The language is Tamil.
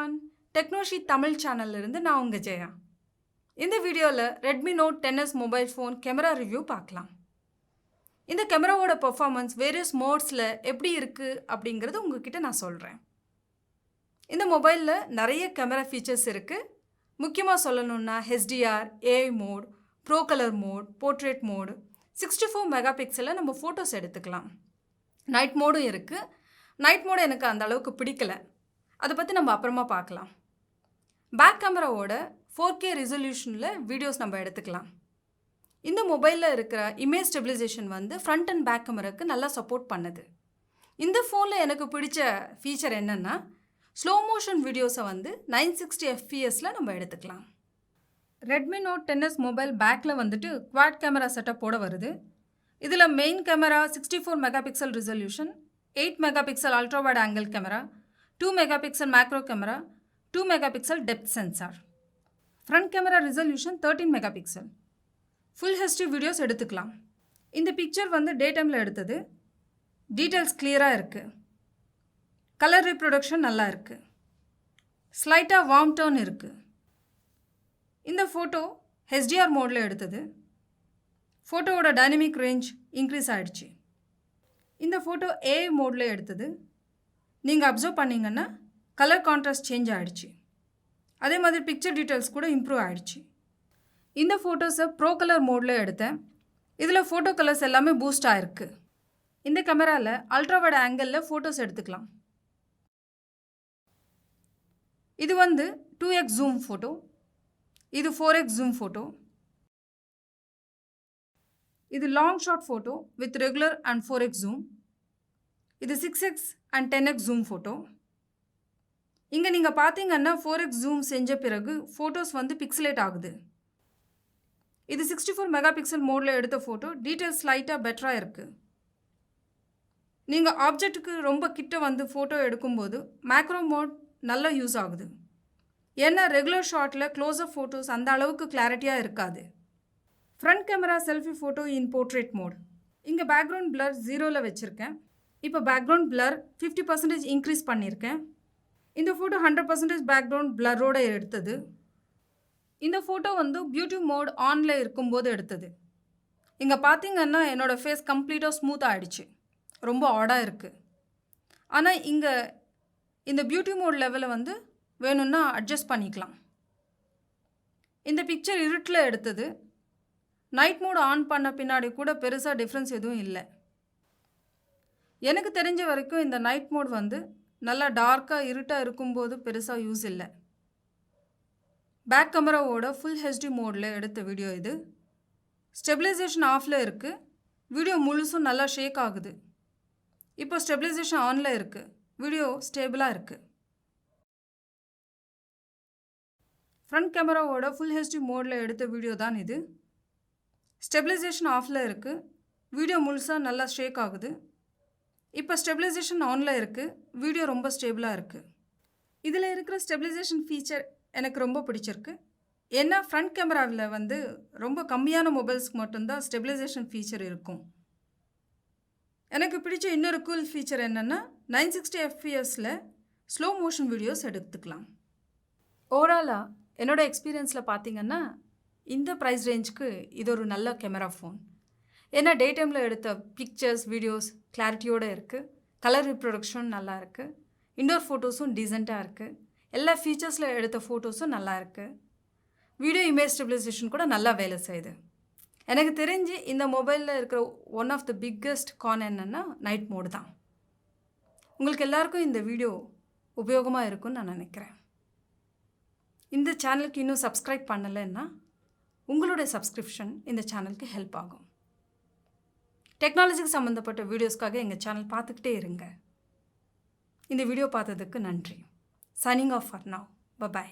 everyone. Technology Tamil channel இருந்து நான் உங்க ஜெயா. இந்த வீடியோல Redmi Note 10s mobile phone camera review பார்க்கலாம். இந்த கேமராவோட பெர்ஃபார்மன்ஸ் வேரியஸ் மோட்ஸ்ல எப்படி இருக்கு அப்படிங்கறது உங்ககிட்ட நான் சொல்றேன். இந்த மொபைல்ல நிறைய கேமரா ஃபீச்சர்ஸ் இருக்கு. முக்கியமா சொல்லணும்னா HDR, AI mode, pro colour mode, portrait mode, 64 mega பிக்சல்ல நம்ம போட்டோஸ் எடுத்துக்கலாம். நைட் மோடும் இருக்கு. நைட் மோட் எனக்கு அந்த அளவுக்கு பிடிக்கல. அதை பற்றி நம்ம அப்புறமா பார்க்கலாம். பேக் கேமராவோட 4K ரெசல்யூஷனில் வீடியோஸ் நம்ம எடுத்துக்கலாம். இந்த மொபைலில் இருக்கிற இமேஜ் ஸ்டெபிலைசேஷன் வந்து ஃப்ரண்ட் அண்ட் பேக் கேமராவுக்கு நல்லா சப்போர்ட் பண்ணுது. இந்த ஃபோனில் எனக்கு பிடிச்ச ஃபீச்சர் என்னென்னா ஸ்லோ மோஷன் வீடியோஸை வந்து 960 fps நம்ம எடுத்துக்கலாம். Redmi Note 10s மொபைல் பேக்கில் வந்துட்டு குவாட் கேமரா செட்டப்போடு வருது. இதில் main camera 64 mega pixel resolution, 8 mega pixel ultra wide angle camera, 2 megapixel macro camera, 2 megapixel depth sensor. Front camera resolution 13 megapixel. Full HD videos எடுத்துக்கலாம். இந்த பிக்சர் வந்து டே டைமில் எடுத்தது. டீட்டெயில்ஸ் கிளியராக இருக்குது. கலர் ரீப்ரொடக்ஷன் நல்லா இருக்குது. ஸ்லைட்டாக வார்ம் டோன் இருக்குது. இந்த ஃபோட்டோ HDR மோடில் எடுத்தது. ஃபோட்டோவோட டைனமிக் ரேஞ்ச் இன்க்ரீஸ் ஆகிடுச்சு. இந்த ஃபோட்டோ AI மோடில் எடுத்தது. நீங்கள் அப்சர்வ் பண்ணிங்கன்னா கலர் கான்ட்ராஸ்ட் சேஞ்ச் ஆகிடுச்சு. அதே மாதிரி பிக்சர் டீட்டெயில்ஸ் கூட இம்ப்ரூவ் ஆகிடுச்சு. இந்த ஃபோட்டோஸை ப்ரோ கலர் மோடில் எடுத்தேன். இதில் ஃபோட்டோ கலர்ஸ் எல்லாமே பூஸ்ட் ஆகிருக்கு. இந்த கேமராவில் அல்ட்ரா வைட் ஆங்கிளில் ஃபோட்டோஸ் எடுத்துக்கலாம். இது வந்து 2x ஜூம் ஃபோட்டோ, இது 4x ஜூம் ஃபோட்டோ, இது long shot photo with regular and 4x zoom, இது 6x and 10x zoom photo. இங்கே நீங்கள் பார்த்தீங்கன்னா 4x ஜூம் செஞ்ச பிறகு ஃபோட்டோஸ் வந்து பிக்சலேட் ஆகுது. இது 64 மெகா பிக்சல் மோடில் எடுத்த ஃபோட்டோ. டீட்டெயில்ஸ் லைட்டாக பெட்டராக இருக்குது. நீங்கள் ஆப்ஜெக்ட்டுக்கு ரொம்ப கிட்ட வந்து ஃபோட்டோ எடுக்கும்போது மேக்ரோ மோட் நல்லா யூஸ் ஆகுது. ஏன்னா ரெகுலர் ஷாட்டில் க்ளோஸ்அப் ஃபோட்டோஸ் அந்த அளவுக்கு கிளாரிட்டியாக இருக்காது. Front camera selfie photo in portrait mode. இங்கே பேக்ரவுண்ட் பிளர் 0ல் வச்சுருக்கேன். இப்போ பேக்ரவுண்ட் பிளர் 50% இன்க்ரீஸ் பண்ணியிருக்கேன். இந்த ஃபோட்டோ 100% பேக்ரவுண்ட் பிளரோடு எடுத்தது. இந்த ஃபோட்டோ வந்து பியூட்டி மோட் ஆனில் இருக்கும்போது எடுத்தது. இங்கே பார்த்தீங்கன்னா என்னோடய ஃபேஸ் கம்ப்ளீட்டாக ஸ்மூத் ஆகிடுச்சு. ரொம்ப ஆடாக இருக்குது. ஆனால் இங்கே இந்த பியூட்டி மோட் லெவலை வந்து வேணும்னா அட்ஜஸ்ட் பண்ணிக்கலாம். இந்த பிக்சர் இருட்டில் எடுத்தது. நைட் மோட் ஆன் பண்ண பின்னாடி கூட பெருசாக டிஃப்ரென்ஸ் எதுவும் இல்லை. எனக்கு தெரிஞ்ச வரைக்கும் இந்த நைட் மோட் வந்து நல்லா டார்க்காக இருட்டாக இருக்கும்போது பெருசாக யூஸ் இல்லை. பேக் கேமராவோட ஃபுல் HD மோடில் எடுத்த வீடியோ இது. ஸ்டெபிலைசேஷன் ஆஃபில் இருக்குது. வீடியோ முழுசும் நல்லா ஷேக் ஆகுது. இப்போ ஸ்டெபிலைசேஷன் ஆனில் இருக்குது. வீடியோ ஸ்டேபிளாக இருக்குது. ஃப்ரண்ட் கேமராவோட ஃபுல் HD மோடில் எடுத்த வீடியோ தான் இது. ஸ்டெபிலைசேஷன் ஆஃபில் இருக்குது. வீடியோ முழுசாக நல்லா ஷேக் ஆகுது. இப்போ ஸ்டெபிலைசேஷன் ஆனில் இருக்குது. வீடியோ ரொம்ப ஸ்டேபிளாக இருக்குது. இதில் இருக்கிற ஸ்டெபிலைசேஷன் ஃபீச்சர் எனக்கு ரொம்ப பிடிச்சிருக்கு. ஏன்னா ஃப்ரண்ட் கேமராவில் வந்து ரொம்ப கம்மியான மொபைல்ஸ்க்கு மட்டும்தான் ஸ்டெபிலைசேஷன் ஃபீச்சர் இருக்கும். எனக்கு பிடிச்ச இன்னொரு கூல் ஃபீச்சர் என்னென்னா 960 fpsல ஸ்லோ மோஷன் வீடியோஸ் எடுத்துக்கலாம். ஓவராலாக என்னோடய எக்ஸ்பீரியன்ஸில் பார்த்தீங்கன்னா இந்த ப்ரைஸ் ரேஞ்சுக்கு இது ஒரு நல்ல கேமரா ஃபோன். ஏன்னா டே டைமில் எடுத்த பிக்சர்ஸ் வீடியோஸ் கிளாரிட்டியோடு இருக்குது. கலர் ரீப்ரொடக்ஷன் நல்லா இருக்குது. இன்டோர் ஃபோட்டோஸும் டீசெண்டாக இருக்குது. எல்லா ஃபீச்சர்ஸில் எடுத்த ஃபோட்டோஸும் நல்லா இருக்குது. வீடியோ இமேஜ் ஸ்டெபிலைசேஷன் கூட நல்லா வேலை செய்யுது. எனக்கு தெரிஞ்சு இந்த மொபைலில் இருக்கிற one of the biggest con என்னென்னா நைட் மோடு தான். உங்களுக்கு எல்லாருக்கும் இந்த வீடியோ உபயோகமாக இருக்கும்னு நான் நினைக்கிறேன். இந்த சேனலுக்கு இன்னும் சப்ஸ்கிரைப் பண்ணலைன்னா உங்களுடைய சப்ஸ்கிரிப்ஷன் இந்த சேனலுக்கு ஹெல்ப் ஆகும். டெக்னாலஜிக்கு சம்மந்தப்பட்ட வீடியோஸ்க்காக எங்கள் சேனல் பார்த்துக்கிட்டே இருங்க. இந்த வீடியோ பார்த்ததுக்கு நன்றி. Signing off for now. By.